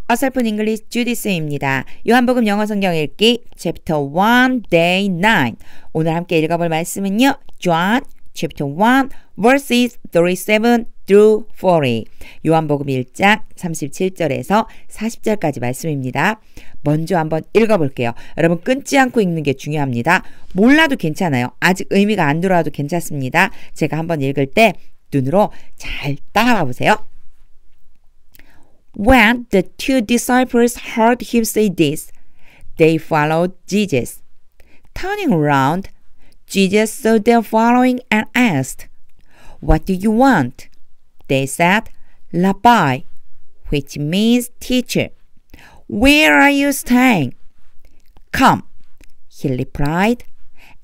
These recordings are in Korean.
어설픈 잉글리시 주디스입니다. 요한복음 영어 성경 읽기 Chapter 1 Day 9 오늘 함께 읽어볼 말씀은요. John Chapter 1 Verses 37 through 40 요한복음 1장 37절에서 40절까지 말씀입니다. 먼저 한번 읽어볼게요. 여러분 끊지 않고 읽는 게 중요합니다. 몰라도 괜찮아요. 아직 의미가 안 들어와도 괜찮습니다. 제가 한번 읽을 때 눈으로 잘 따라와 보세요. When the two disciples heard him say this, they followed Jesus. Turning around, Jesus saw them following and asked, What do you want? They said, Rabbi, which means teacher. Where are you staying? Come, he replied,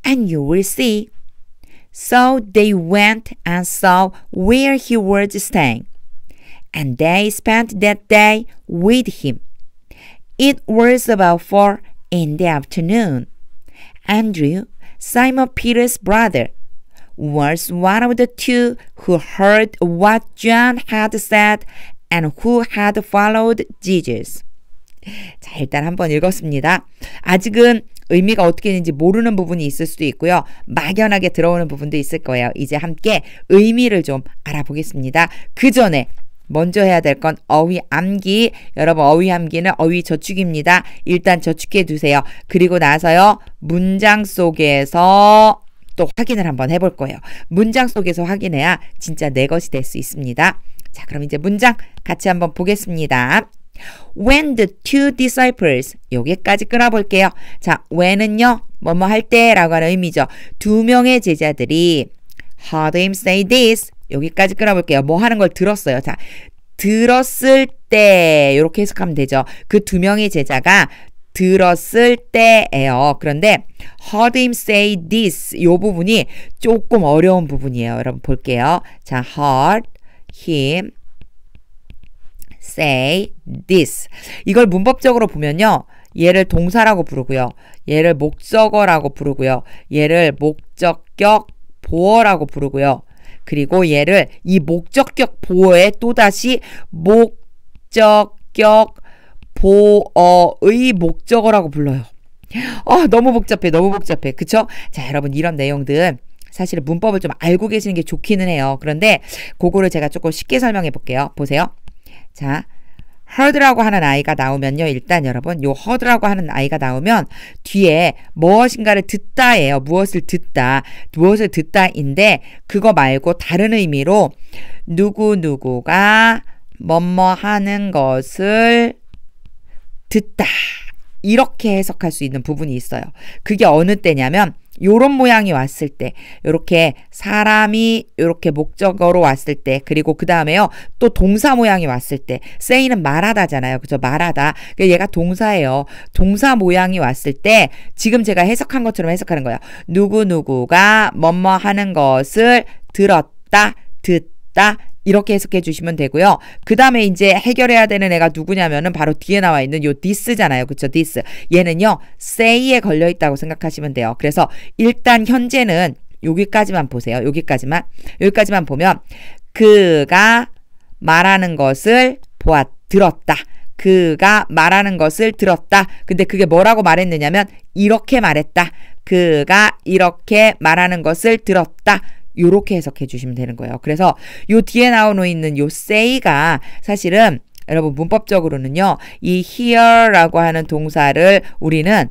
and you will see. So they went and saw where he was staying. And they spent that day with him. It was about 4 in the afternoon. Andrew, Simon Peter's brother, was one of the two who heard what John had said and who had followed Jesus. 자, 일단 한번 읽었습니다. 아직은 의미가 어떻게 있는지 모르는 부분이 있을 수도 있고요. 막연하게 들어오는 부분도 있을 거예요. 이제 함께 의미를 좀 알아보겠습니다. 그 전에 먼저 해야 될 건 어휘 암기. 여러분 어휘 암기는 어휘 저축입니다. 일단 저축해 두세요. 그리고 나서요. 문장 속에서 또 확인을 한번 해볼 거예요. 문장 속에서 확인해야 진짜 내 것이 될 수 있습니다. 자, 그럼 이제 문장 같이 한번 보겠습니다. When the two disciples 여기까지 끊어볼게요. 자, when은요. 뭐뭐 할 때라고 하는 의미죠. 두 명의 제자들이 heard him say this 여기까지 끊어볼게요. 뭐 하는 걸 들었어요. 자, 들었을 때 이렇게 해석하면 되죠. 그 두 명의 제자가 들었을 때예요. 그런데 heard him say this 이 부분이 조금 어려운 부분이에요. 여러분 볼게요. 자, heard him say this 이걸 문법적으로 보면요. 얘를 동사라고 부르고요. 얘를 목적어라고 부르고요. 얘를 목적격 보어라고 부르고요. 그리고 얘를 이 목적격 보어에 또다시 목적격 보어의 목적어라고 불러요. 너무 복잡해. 너무 복잡해. 그쵸? 자, 여러분 이런 내용들 사실 문법을 좀 알고 계시는 게 좋기는 해요. 그런데 그거를 제가 조금 쉽게 설명해 볼게요. 보세요. 자, heard라고 하는 아이가 나오면요. 일단 여러분 요 heard라고 하는 아이가 나오면 뒤에 무엇인가를 듣다예요. 무엇을 듣다인데 그거 말고 다른 의미로 누구누구가 뭐뭐 하는 것을 듣다 이렇게 해석할 수 있는 부분이 있어요. 그게 어느 때냐면 요런 모양이 왔을 때 요렇게 사람이 요렇게 목적어로 왔을 때 그리고 그 다음에요 또 동사 모양이 왔을 때 say는 말하다잖아요. 그죠? 말하다. 얘가 동사예요. 동사 모양이 왔을 때 지금 제가 해석한 것처럼 해석하는 거예요. 누구누구가 뭐뭐 하는 것을 들었다 듣다 이렇게 해석해 주시면 되고요. 그 다음에 이제 해결해야 되는 애가 누구냐면은 바로 뒤에 나와 있는 요 this잖아요. 그쵸? this. 얘는요, say에 걸려 있다고 생각하시면 돼요. 그래서 일단 현재는 여기까지만 보세요. 여기까지만 보면 그가 말하는 것을 들었다. 그가 말하는 것을 들었다. 근데 그게 뭐라고 말했느냐면 이렇게 말했다. 그가 이렇게 말하는 것을 들었다. 요렇게 해석해 주시면 되는 거예요. 그래서 요 뒤에 나오고 있는 요 say가 사실은 여러분 문법적으로는요. 이 hear라고 하는 동사를 우리는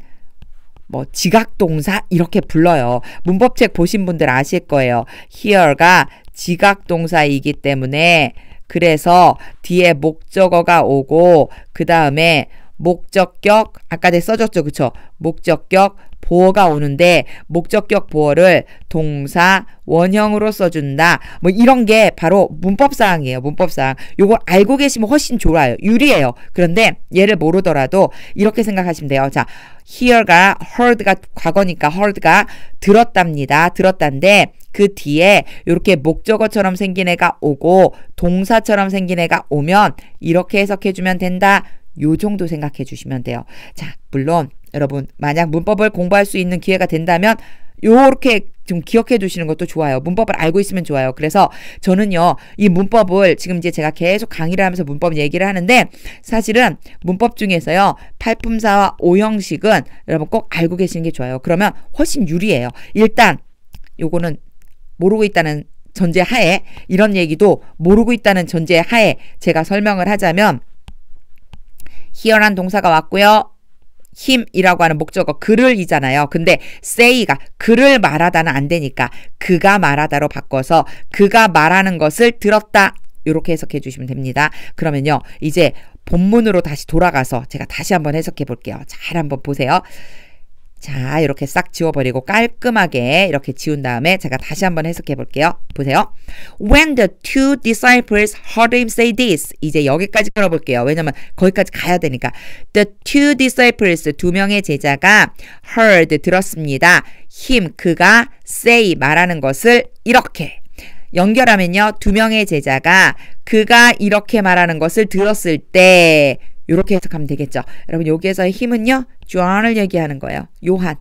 뭐 지각동사 이렇게 불러요. 문법책 보신 분들 아실 거예요. hear가 지각동사이기 때문에 그래서 뒤에 목적어가 오고 그 다음에 목적격 아까 내가 써줬죠. 그쵸? 목적격 보어가 오는데 목적격 보어를 동사 원형으로 써준다. 뭐 이런 게 바로 문법사항이에요. 문법사항. 요거 알고 계시면 훨씬 좋아요. 유리해요. 그런데 얘를 모르더라도 이렇게 생각하시면 돼요. 자, hear가 heard가 과거니까 heard가 들었답니다. 들었단데 그 뒤에 이렇게 목적어처럼 생긴 애가 오고 동사처럼 생긴 애가 오면 이렇게 해석해주면 된다. 요 정도 생각해 주시면 돼요. 자, 물론 여러분 만약 문법을 공부할 수 있는 기회가 된다면 요렇게 좀 기억해 두시는 것도 좋아요. 문법을 알고 있으면 좋아요. 그래서 저는요, 이 문법을 지금 이제 제가 계속 강의를 하면서 문법 얘기를 하는데 사실은 문법 중에서요, 팔품사와 오형식은 여러분 꼭 알고 계시는 게 좋아요. 그러면 훨씬 유리해요. 일단 요거는 모르고 있다는 전제 하에, 이런 얘기도 모르고 있다는 전제 하에 제가 설명을 하자면 here란 동사가 왔고요. him이라고 하는 목적어 그를이잖아요. 근데 say가 그를 말하다는 안 되니까 그가 말하다로 바꿔서 그가 말하는 것을 들었다. 이렇게 해석해 주시면 됩니다. 그러면요, 이제 본문으로 다시 돌아가서 제가 다시 한번 해석해 볼게요. 잘 한번 보세요. 자, 이렇게 싹 지워버리고 깔끔하게 이렇게 지운 다음에 제가 다시 한번 해석해 볼게요. 보세요. When the two disciples heard him say this. 이제 여기까지 들어볼게요. 왜냐면 거기까지 가야 되니까. The two disciples, 두 명의 제자가 heard, 들었습니다. him, 그가 say, 말하는 것을 이렇게. 연결하면요, 두 명의 제자가 그가 이렇게 말하는 것을 들었을 때 이렇게 해석하면 되겠죠. 여러분, 여기에서의 힘은요, 존을 얘기하는 거예요. 요한.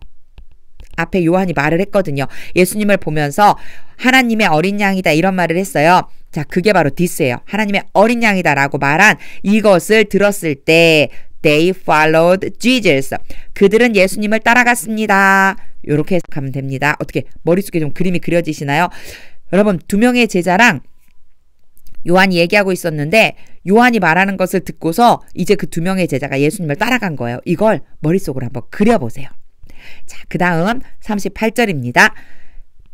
앞에 요한이 말을 했거든요. 예수님을 보면서 하나님의 어린 양이다 이런 말을 했어요. 자, 그게 바로 this예요. 하나님의 어린 양이다 라고 말한 이것을 들었을 때 they followed Jesus. 그들은 예수님을 따라갔습니다. 이렇게 해석하면 됩니다. 어떻게 머릿속에 좀 그림이 그려지시나요? 여러분, 두 명의 제자랑 요한이 얘기하고 있었는데 요한이 말하는 것을 듣고서 이제 그 두 명의 제자가 예수님을 따라간 거예요. 이걸 머릿속으로 한번 그려보세요. 자, 그 다음 38절입니다.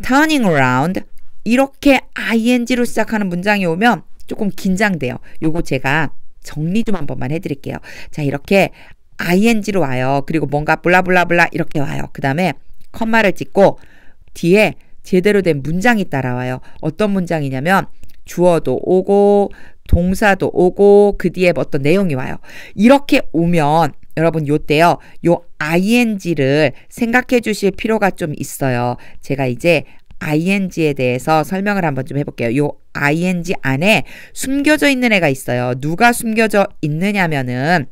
turning around. 이렇게 ing로 시작하는 문장이 오면 조금 긴장돼요. 요거 제가 정리 좀 한 번만 해드릴게요. 자, 이렇게 ing로 와요. 그리고 뭔가 블라블라블라 이렇게 와요. 그 다음에 컴마를 찍고 뒤에 제대로 된 문장이 따라와요. 어떤 문장이냐면 주어도 오고 동사도 오고 그 뒤에 어떤 내용이 와요. 이렇게 오면 여러분 요때요, 요 ing를 생각해 주실 필요가 좀 있어요. 제가 이제 ing에 대해서 설명을 한번 좀 해볼게요. 요 ing 안에 숨겨져 있는 애가 있어요. 누가 숨겨져 있느냐면은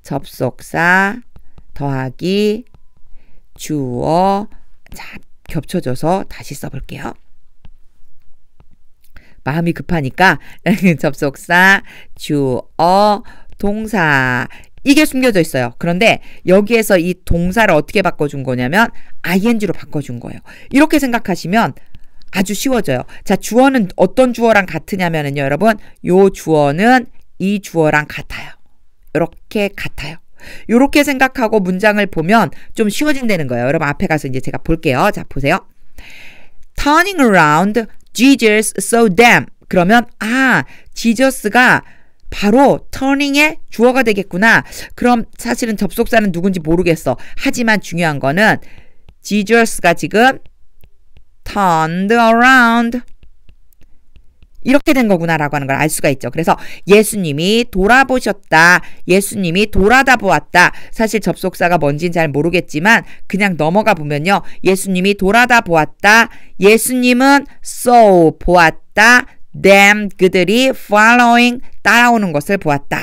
접속사 더하기 주어. 자, 겹쳐져서 다시 써볼게요. 마음이 급하니까 접속사, 주어, 동사 이게 숨겨져 있어요. 그런데 여기에서 이 동사를 어떻게 바꿔준 거냐면 ing로 바꿔준 거예요. 이렇게 생각하시면 아주 쉬워져요. 자, 주어는 어떤 주어랑 같으냐면요, 여러분, 요 주어는 이 주어랑 같아요. 이렇게 같아요. 이렇게 생각하고 문장을 보면 좀 쉬워진다는 거예요. 여러분, 앞에 가서 이제 제가 볼게요. 자, 보세요. Turning around, Jesus saw them. 그러면 지저스가 바로 turning의 주어가 되겠구나. 그럼 사실은 접속사는 누군지 모르겠어. 하지만 중요한 거는 지저스가 지금 turned around 이렇게 된 거구나 라고 하는 걸 알 수가 있죠. 그래서 예수님이 돌아보셨다. 예수님이 돌아다 보았다. 사실 접속사가 뭔지는 잘 모르겠지만 그냥 넘어가 보면요. 예수님이 돌아다 보았다. 예수님은 saw, 보았다. them, 그들이 following, 따라오는 것을 보았다.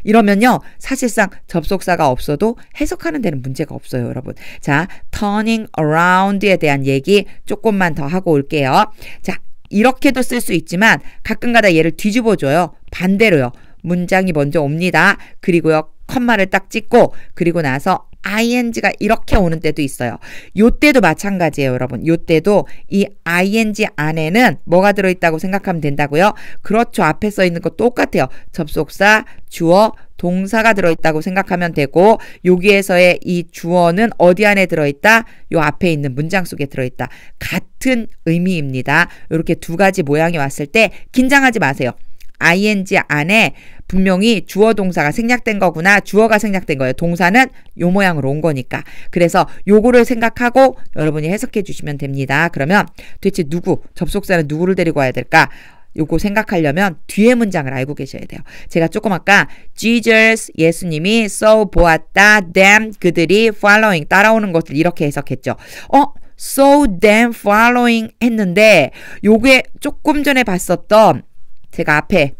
이러면요, 사실상 접속사가 없어도 해석하는 데는 문제가 없어요, 여러분. 자, turning around에 대한 얘기 조금만 더 하고 올게요. 자, 이렇게도 쓸 수 있지만 가끔가다 얘를 뒤집어줘요. 반대로요. 문장이 먼저 옵니다. 그리고요, 컴마를 딱 찍고 그리고 나서 ing가 이렇게 오는 때도 있어요. 요때도 마찬가지예요, 여러분. 요때도 이 ing 안에는 뭐가 들어있다고 생각하면 된다고요? 그렇죠. 앞에 써 있는 거 똑같아요. 접속사, 주어, 동사가 들어있다고 생각하면 되고 여기에서의 이 주어는 어디 안에 들어있다? 요 앞에 있는 문장 속에 들어있다. 같은 의미입니다. 이렇게 두 가지 모양이 왔을 때 긴장하지 마세요. ing 안에 분명히 주어 동사가 생략된 거구나. 주어가 생략된 거예요. 동사는 요 모양으로 온 거니까. 그래서 요거를 생각하고 여러분이 해석해 주시면 됩니다. 그러면 도대체 접속사는 누구를 데리고 와야 될까? 요거 생각하려면 뒤에 문장을 알고 계셔야 돼요. 제가 조금 아까 Jesus, 예수님이 saw, 보았다. them, 그들이 following, 따라오는 것을 이렇게 해석했죠. saw them following 했는데 요게 조금 전에 봤었던 제가 앞에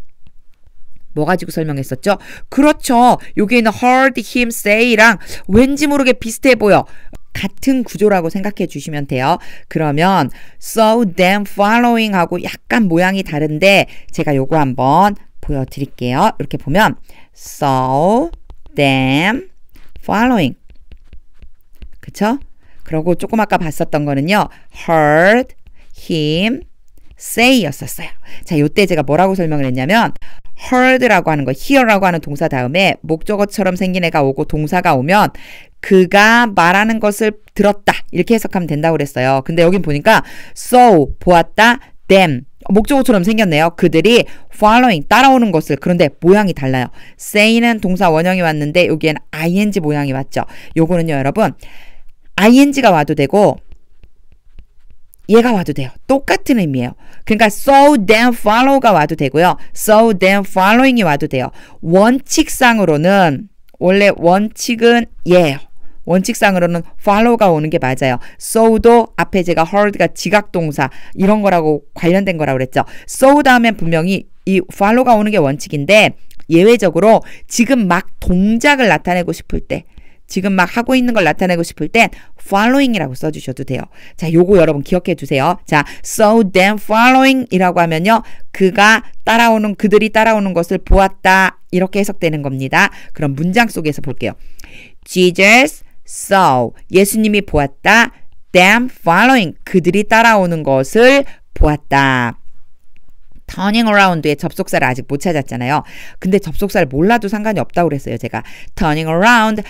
뭐 가지고 설명했었죠? 그렇죠. 여기에 있는 heard him say랑 왠지 모르게 비슷해 보여. 같은 구조라고 생각해 주시면 돼요. 그러면 so them following 하고 약간 모양이 다른데 제가 요거 한번 보여드릴게요. 이렇게 보면 so them following 그쵸? 그리고 조금 아까 봤었던 거는요. heard him say 였었어요. 자, 요때 제가 뭐라고 설명을 했냐면 heard라고 하는 거, hear라고 하는 동사 다음에 목적어처럼 생긴 애가 오고 동사가 오면 그가 말하는 것을 들었다 이렇게 해석하면 된다고 그랬어요. 근데 여긴 보니까 so 보았다, them 목적어처럼 생겼네요. 그들이 following 따라오는 것을. 그런데 모양이 달라요. say는 동사 원형이 왔는데 여기엔 ing 모양이 왔죠. 요거는요 여러분 ing가 와도 되고 얘가 와도 돼요. 똑같은 의미예요. 그러니까 so then follow가 와도 되고요. so then following이 와도 돼요. 원칙상으로는 원래 원칙은 얘예요. 원칙상으로는 follow가 오는 게 맞아요. so도 앞에 제가 heard가 지각동사 이런 거라고 관련된 거라고 그랬죠. so 다음엔 분명히 이 follow가 오는 게 원칙인데 예외적으로 지금 막 동작을 나타내고 싶을 때 지금 막 하고 있는 걸 나타내고 싶을 땐 following이라고 써주셔도 돼요. 자, 요거 여러분 기억해 두세요. 자, so then following이라고 하면요. 그들이 따라오는 것을 보았다. 이렇게 해석되는 겁니다. 그럼 문장 속에서 볼게요. Jesus saw. 예수님이 보았다. them following. 그들이 따라오는 것을 보았다. turning around의 접속사를 아직 못 찾았잖아요. 근데 접속사를 몰라도 상관이 없다고 그랬어요. 제가 turning around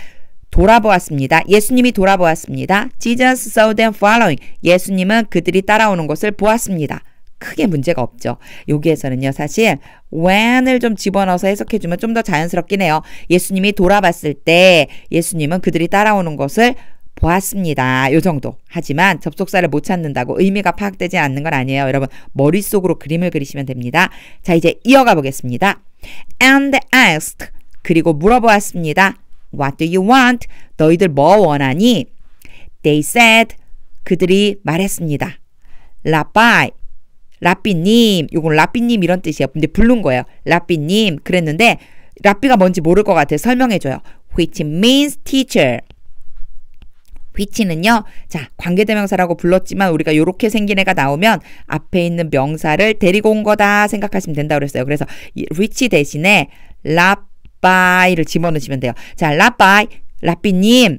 돌아보았습니다. 예수님이 돌아보았습니다. Jesus saw them following. 예수님은 그들이 따라오는 것을 보았습니다. 크게 문제가 없죠. 여기에서는요. 사실 when을 좀 집어넣어서 해석해주면 좀 더 자연스럽긴 해요. 예수님이 돌아봤을 때 예수님은 그들이 따라오는 것을 보았습니다. 요 정도. 하지만 접속사를 못 찾는다고 의미가 파악되지 않는 건 아니에요. 여러분 머릿속으로 그림을 그리시면 됩니다. 자, 이제 이어가 보겠습니다. And asked. 그리고 물어보았습니다. What do you want? 너희들 뭐 원하니? They said. 그들이 말했습니다. 라빠이. 라삐님. 요건 라삐님 이런 뜻이에요. 근데 부른 거예요. 라삐님. 그랬는데 라삐가 뭔지 모를 것 같아요. 설명해줘요. Which means teacher. which는요. 자, 관계대명사라고 불렀지만 우리가 요렇게 생긴 애가 나오면 앞에 있는 명사를 데리고 온 거다 생각하시면 된다고 그랬어요. 그래서 which 대신에 라빠이를 집어넣으시면 돼요. 자, 라빠이, 라삐님.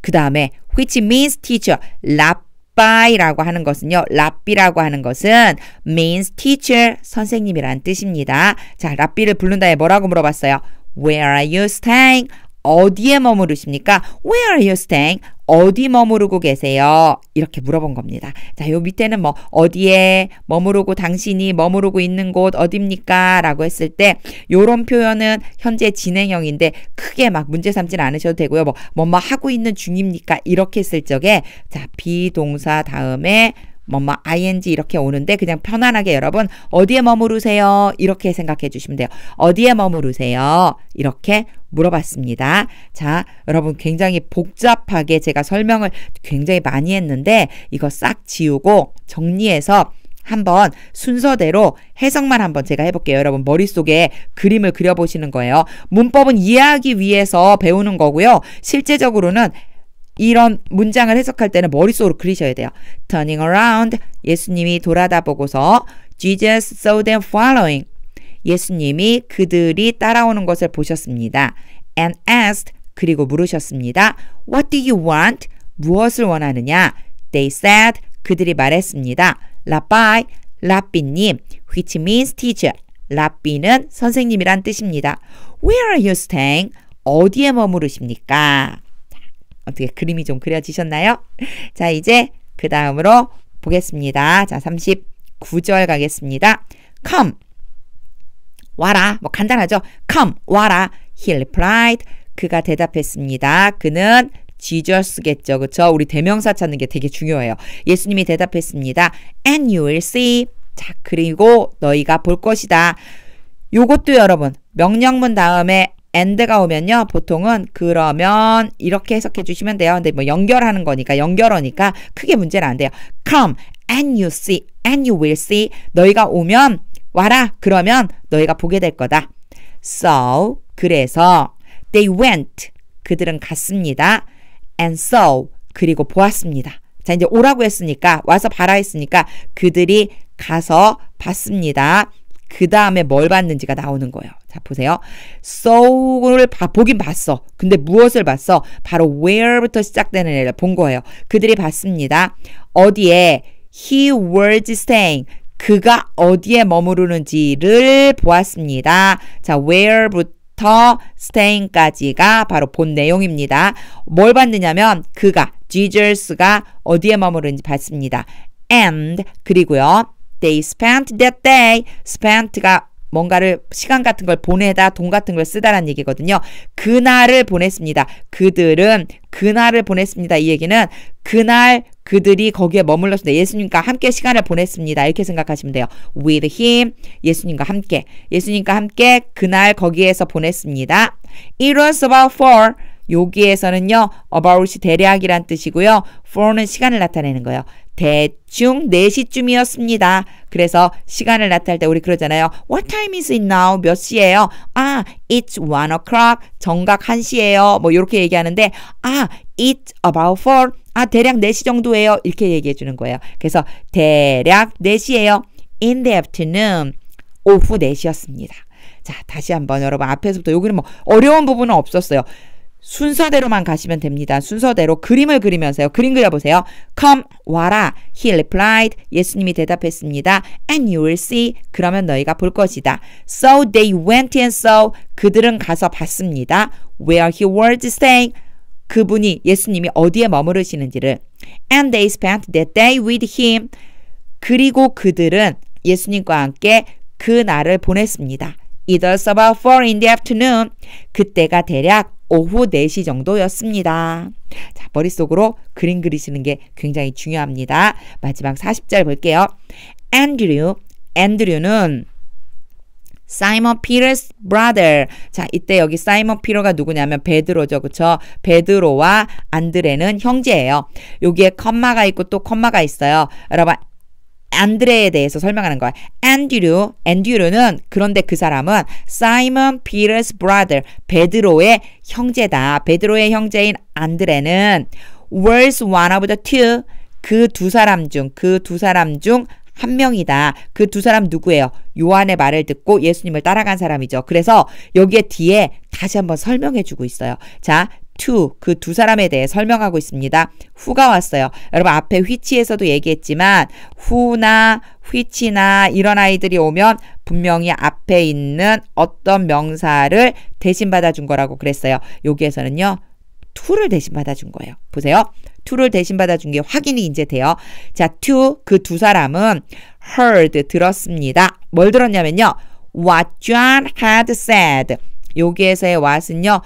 그 다음에 which means teacher. 라빠이라고 하는 것은요. 라삐라고 하는 것은 means teacher, 선생님이란 뜻입니다. 자, 라삐를 부른 다음에 뭐라고 물어봤어요? Where are you staying? 어디에 머무르십니까? Where are you staying? 어디 머무르고 계세요? 이렇게 물어본 겁니다. 자, 요 밑에는 뭐 어디에 머무르고 당신이 머무르고 있는 곳 어딥니까? 라고 했을 때 요런 표현은 현재 진행형인데 크게 막 문제 삼지는 않으셔도 되고요. 뭐뭐 하고 있는 중입니까? 이렇게 했을 적에 자, 비동사 다음에 뭐뭐 ing 이렇게 오는데 그냥 편안하게 여러분 어디에 머무르세요? 이렇게 생각해 주시면 돼요. 어디에 머무르세요? 이렇게 물어봤습니다. 자, 여러분 굉장히 복잡하게 제가 설명을 굉장히 많이 했는데 이거 싹 지우고 정리해서 한번 순서대로 해석만 한번 제가 해볼게요. 여러분 머릿속에 그림을 그려보시는 거예요. 문법은 이해하기 위해서 배우는 거고요. 실제적으로는 이런 문장을 해석할 때는 머릿속으로 그리셔야 돼요. Turning around, 예수님이 돌아다 보고서 Jesus saw them following, 예수님이 그들이 따라오는 것을 보셨습니다. And asked, 그리고 물으셨습니다. What do you want? 무엇을 원하느냐? They said, 그들이 말했습니다. 라빠이, 라삐님, which means teacher, 라삐는 선생님이란 뜻입니다. Where are you staying? 어디에 머무르십니까? 어떻게 그림이 좀 그려지셨나요? 자, 이제 그 다음으로 보겠습니다. 자, 39절 가겠습니다. Come, 와라. 뭐 간단하죠? Come, 와라. He replied, 그가 대답했습니다. 그는 Jesus겠죠. 그쵸? 우리 대명사 찾는 게 되게 중요해요. 예수님이 대답했습니다. And you will see. 자, 그리고 너희가 볼 것이다. 요것도 여러분 명령문 다음에 and가 오면요. 보통은 그러면 이렇게 해석해 주시면 돼요. 근데 뭐 연결하는 거니까 연결어니까 크게 문제는 안 돼요. Come and you see and you will see. 너희가 오면 와라. 그러면 너희가 보게 될 거다. So 그래서 they went. 그들은 갔습니다. And saw. 그리고 보았습니다. 자, 이제 오라고 했으니까, 와서 봐라 했으니까 그들이 가서 봤습니다. 그 다음에 뭘 봤는지가 나오는 거예요. 자, 보세요. so를 보긴 봤어. 근데 무엇을 봤어? 바로 where부터 시작되는 애를 본 거예요. 그들이 봤습니다. 어디에? He was staying. 그가 어디에 머무르는지를 보았습니다. 자, where부터 staying까지가 바로 본 내용입니다. 뭘 봤느냐면 그가, Jesus가 어디에 머무르는지 봤습니다. And 그리고요. They spent that day. spent가 뭔가를 시간 같은 걸 보내다, 돈 같은 걸 쓰다라는 얘기거든요. 그날을 보냈습니다. 그들은 그날을 보냈습니다. 이 얘기는 그날 그들이 거기에 머물렀습니다. 예수님과 함께 시간을 보냈습니다. 이렇게 생각하시면 돼요. With him, 예수님과 함께. 예수님과 함께 그날 거기에서 보냈습니다. It was about 4. 여기에서는요. about이 대략이란 뜻이고요. for는 시간을 나타내는 거예요. 대충 4시쯤이었습니다. 그래서 시간을 나타낼 때 우리 그러잖아요. What time is it now? 몇 시예요? 아, it's 1 o'clock. 정각 1시예요. 뭐 이렇게 얘기하는데 아, it's about 4. 아, 대략 4시 정도예요. 이렇게 얘기해 주는 거예요. 그래서 대략 4시예요. In the afternoon. 오후 4시였습니다. 자, 다시 한번 여러분 앞에서부터 여기는 뭐 어려운 부분은 없었어요. 순서대로만 가시면 됩니다. 순서대로 그림을 그리면서요. 그림 그려보세요. Come, 와라. He replied. 예수님이 대답했습니다. And you will see. 그러면 너희가 볼 것이다. So they went and saw. 그들은 가서 봤습니다. Where he was staying. 그분이 예수님이 어디에 머무르시는지를. And they spent that day with him. 그리고 그들은 예수님과 함께 그 날을 보냈습니다. It was about 4 in the afternoon. 그때가 대략 오후 4시 정도였습니다. 자, 머릿속으로 그림 그리시는 게 굉장히 중요합니다. 마지막 40절 볼게요. Andrew는 사이먼 피터's brother. 자, 이때 여기 사이먼 피터가 누구냐면 베드로죠. 그쵸? 베드로와 안드레는 형제예요. 여기에 컴마가 있고 또 컴마가 있어요. 여러분 안드레에 대해서 설명하는 거야. 앤드류는 그런데 그 사람은 사이먼 피터's brother, 베드로의 형제다. 베드로의 형제인 안드레는 was one of the two, 그 두 사람 중 한 명이다. 그 두 사람 누구예요? 요한의 말을 듣고 예수님을 따라간 사람이죠. 그래서 여기에 뒤에 다시 한번 설명해 주고 있어요. 자, 그 두 사람에 대해 설명하고 있습니다. who가 왔어요. 여러분 앞에 which에서도 얘기했지만 who나 which나 이런 아이들이 오면 분명히 앞에 있는 어떤 명사를 대신 받아준 거라고 그랬어요. 여기에서는요. to를 대신 받아준 거예요. 보세요. to를 대신 받아준 게 확인이 이제 돼요. 자, 그 두 사람은 heard 들었습니다. 뭘 들었냐면요. What John had said. 여기에서의 what은요.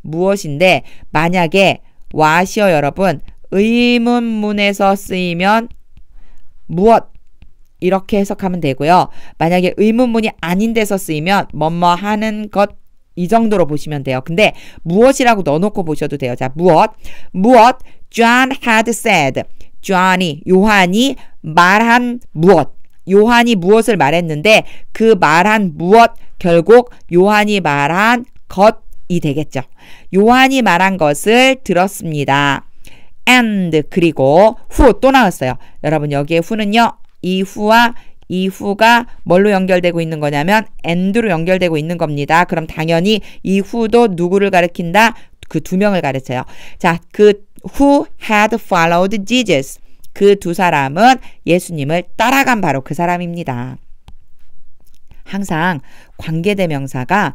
무엇인데 만약에 what이요 여러분 의문문에서 쓰이면 무엇 이렇게 해석하면 되고요. 만약에 의문문이 아닌 데서 쓰이면 뭐뭐 하는 것 이 정도로 보시면 돼요. 근데 무엇이라고 넣어놓고 보셔도 돼요. 자, 무엇 John had said. 요한이 말한 무엇. 요한이 무엇을 말했는데 그 말한 무엇 결국 요한이 말한 것이 되겠죠. 요한이 말한 것을 들었습니다. And 그리고 who 또 나왔어요. 여러분 여기에 who는요. 이 who가 뭘로 연결되고 있는 거냐면 and로 연결되고 있는 겁니다. 그럼 당연히 이 who도 누구를 가리킨다? 그 두 명을 가르쳐요. 자, 그 who had followed Jesus. 그 두 사람은 예수님을 따라간 바로 그 사람입니다. 항상 관계대명사가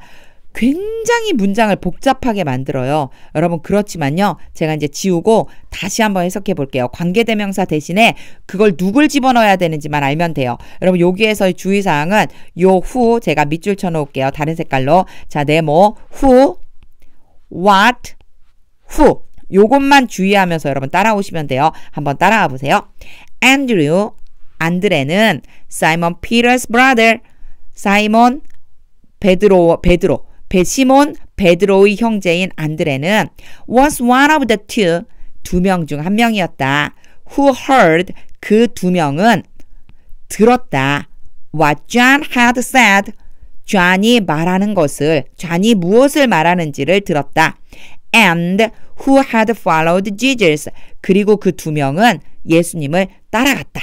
굉장히 문장을 복잡하게 만들어요. 여러분 그렇지만요. 제가 이제 지우고 다시 한번 해석해 볼게요. 관계대명사 대신에 그걸 누굴 집어넣어야 되는지만 알면 돼요. 여러분 여기에서의 주의사항은 요 who 제가 밑줄 쳐놓을게요. 다른 색깔로. 자, 네모 who, what, who 요것만 주의하면서 여러분 따라오시면 돼요. 한번 따라와 보세요. 안드레는 사이먼 피터's brother. 사이몬 시몬 베드로의 형제인 안드레는 was one of the two. 두 명 중 한 명이었다. Who heard. 그 두 명은 들었다. What John had said. John이 말하는 것을, John이 무엇을 말하는지를 들었다. And who had followed Jesus. 그리고 그 두 명은 예수님을 따라갔다.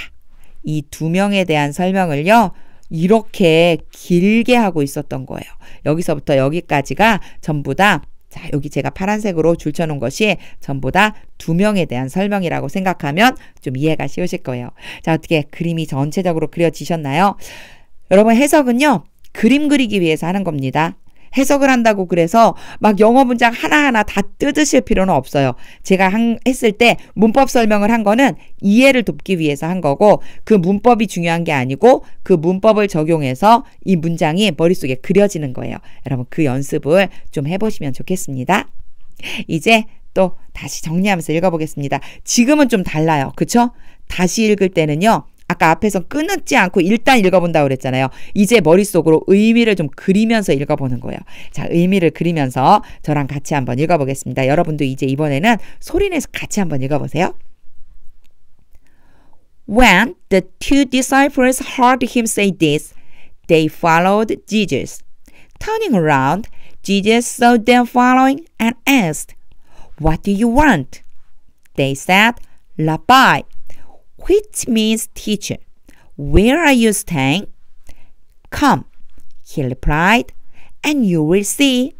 이 두 명에 대한 설명을요. 이렇게 길게 하고 있었던 거예요. 여기서부터 여기까지가 전부 다 자, 여기 제가 파란색으로 줄쳐놓은 것이 전부 다 두 명에 대한 설명이라고 생각하면 좀 이해가 쉬우실 거예요. 자, 어떻게 그림이 전체적으로 그려지셨나요? 여러분 해석은요. 그림 그리기 위해서 하는 겁니다. 해석을 한다고 그래서 막 영어 문장 하나하나 다 뜯으실 필요는 없어요. 제가 했을 때 문법 설명을 한 거는 이해를 돕기 위해서 한 거고 그 문법이 중요한 게 아니고 그 문법을 적용해서 이 문장이 머릿속에 그려지는 거예요. 여러분 그 연습을 좀 해보시면 좋겠습니다. 이제 또 다시 정리하면서 읽어보겠습니다. 지금은 좀 달라요. 그쵸? 다시 읽을 때는요. 아까 앞에서 끊지 않고 일단 읽어본다고 그랬잖아요. 이제 머릿속으로 의미를 좀 그리면서 읽어보는 거예요. 자, 의미를 그리면서 저랑 같이 한번 읽어보겠습니다. 여러분도 이제 이번에는 소리내서 같이 한번 읽어보세요. When the two disciples heard him say this, they followed Jesus. Turning around, Jesus saw them following and asked, What do you want? They said, Rabbi, which means teacher. Where are you staying? Come, he replied, and you will see.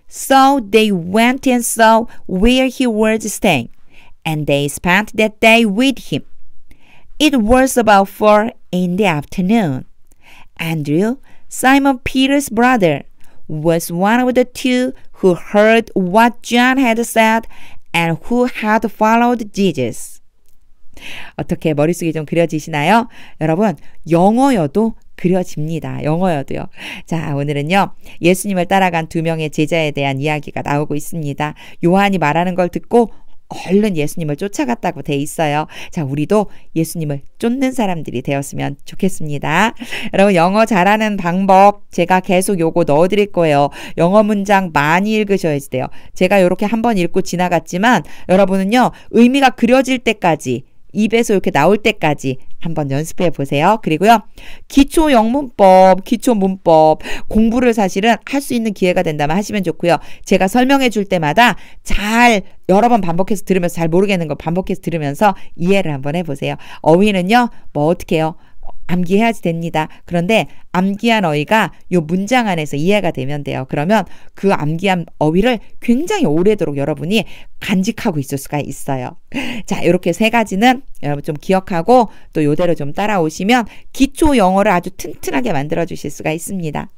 So they went and saw where he was staying, and they spent that day with him. It was about 4 in the afternoon. Andrew, Simon Peter's brother, was one of the two who heard what John had said and who had followed Jesus. 어떻게 머릿속에 좀 그려지시나요? 여러분 영어여도 그려집니다. 영어여도요. 자, 오늘은요. 예수님을 따라간 두 명의 제자에 대한 이야기가 나오고 있습니다. 요한이 말하는 걸 듣고 얼른 예수님을 쫓아갔다고 돼 있어요. 자, 우리도 예수님을 쫓는 사람들이 되었으면 좋겠습니다. 여러분 영어 잘하는 방법 제가 계속 요거 넣어드릴 거예요. 영어 문장 많이 읽으셔야 돼요. 제가 이렇게 한번 읽고 지나갔지만 여러분은요. 의미가 그려질 때까지 입에서 이렇게 나올 때까지 한번 연습해 보세요. 그리고요. 기초 영문법, 기초 문법 공부를 사실은 할 수 있는 기회가 된다면 하시면 좋고요. 제가 설명해 줄 때마다 잘 여러 번 반복해서 들으면서 잘 모르겠는 거 반복해서 들으면서 이해를 한번 해보세요. 어휘는요. 뭐 어떻게 해요? 암기해야지 됩니다. 그런데 암기한 어휘가 요 문장 안에서 이해가 되면 돼요. 그러면 그 암기한 어휘를 굉장히 오래도록 여러분이 간직하고 있을 수가 있어요. 자, 이렇게 세 가지는 여러분 좀 기억하고 또 요대로 좀 따라오시면 기초 영어를 아주 튼튼하게 만들어 주실 수가 있습니다.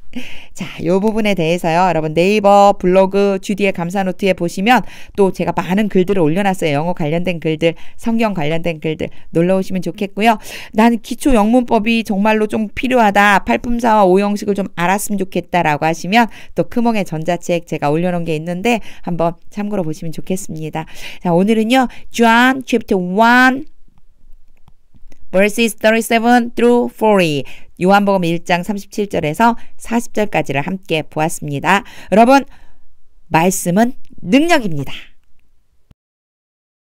자, 요 부분에 대해서요. 여러분 네이버 블로그 주디의 감사노트에 보시면 또 제가 많은 글들을 올려놨어요. 영어 관련된 글들, 성경 관련된 글들 놀러 오시면 좋겠고요. 나는 기초 영문법이 정말로 좀 필요하다. 팔품사와 오형식을 좀 알았으면 좋겠다라고 하시면 또 크몽의 전자책 제가 올려놓은 게 있는데 한번 참고로 보시면 좋겠습니다. 자, 오늘은요. John chapter 1 verses 37 through 40 요한복음 1장 37절에서 40절까지를 함께 보았습니다. 여러분 말씀은 능력입니다.